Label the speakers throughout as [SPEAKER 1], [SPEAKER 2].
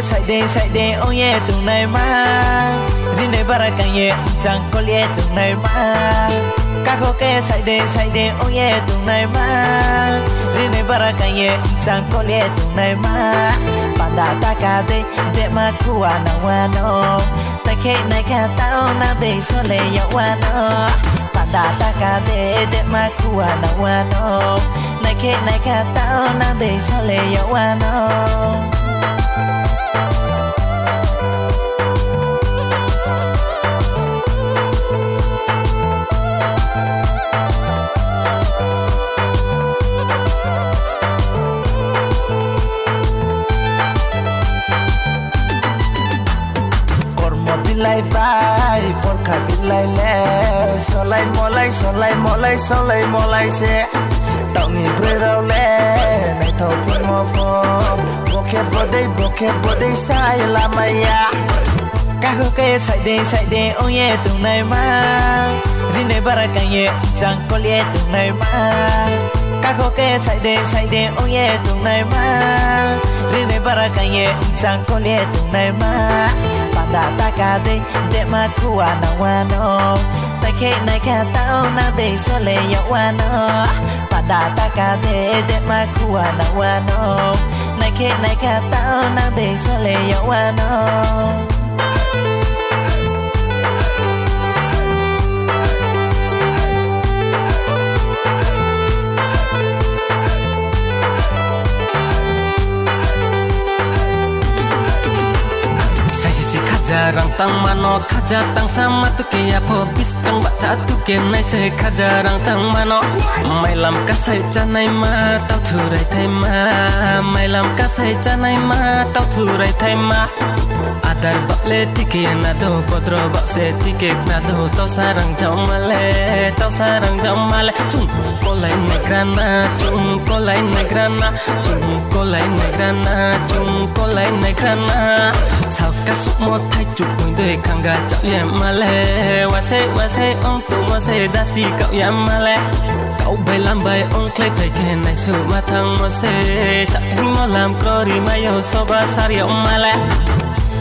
[SPEAKER 1] sai de oye tu nai ma rine barakanye chang kolye tu nai ma kako ke sai de oye tu nai ma rine barakanye chang kolye tu nai ma panda taka de ma kuwa na wano ta ke nai ka tao na de so le ya wano panda taka de ma kuwa na wano nai ka tao na de so le ya wano Bilai bai, porka bilai le, solai molai se, tao ni bre rau le, nai thau pin mo pho, boke bodei sai la maya, kako ke sai de oye tu nai ma, rine barakanye chang kolye tu nai ma, kako ke sai de oye tu nai ma, rine barakanye chang kolye tu nai ma. Panda taka de ma kuwa na wano ta ke nai ka tao na de so le ya wano Panda taka de ma kuwa na wano nai ka tao na de so le ya wano
[SPEAKER 2] Jarang tang mano kaja tang sama tu ke ya po bis tang baca tu ke nai se kajarang tang mano mai lam ka sai cha nai ma tao thu rai thai ma mai lam ka sai cha nai ma tao thu rai thai ma adar bakle tike na do kodro bak se tike na do tao sarang jong male chung ko lai ne grana chung ko lai ne grana chung ko lai ne grana chung ko lai ne grana sao ka su mo thai chụp mình đời khang ga chạo yam male wa se ông tu wa se da si cậu yam male cậu bay làm bay ông clay phải cái này su ma thang mo se sa hình mo làm glory mai yo so ba sari ông male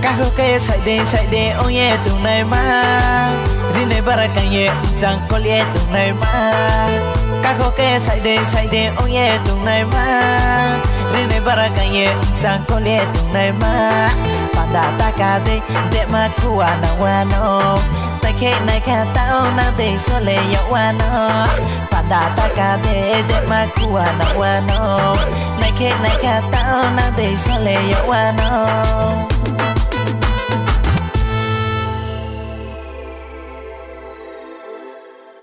[SPEAKER 1] kako ke sai de oye tu nai ma rine barakanye chang kolye tu nai ma kako ke sai de oye tu nai ma rine barakanye chang kolye tu nai ma Panda taka de ma kuwa na wano ta ke nai ka tao na de so le ya wano Panda taka de ma kuwa na wano nai ka tao na de so le ya wano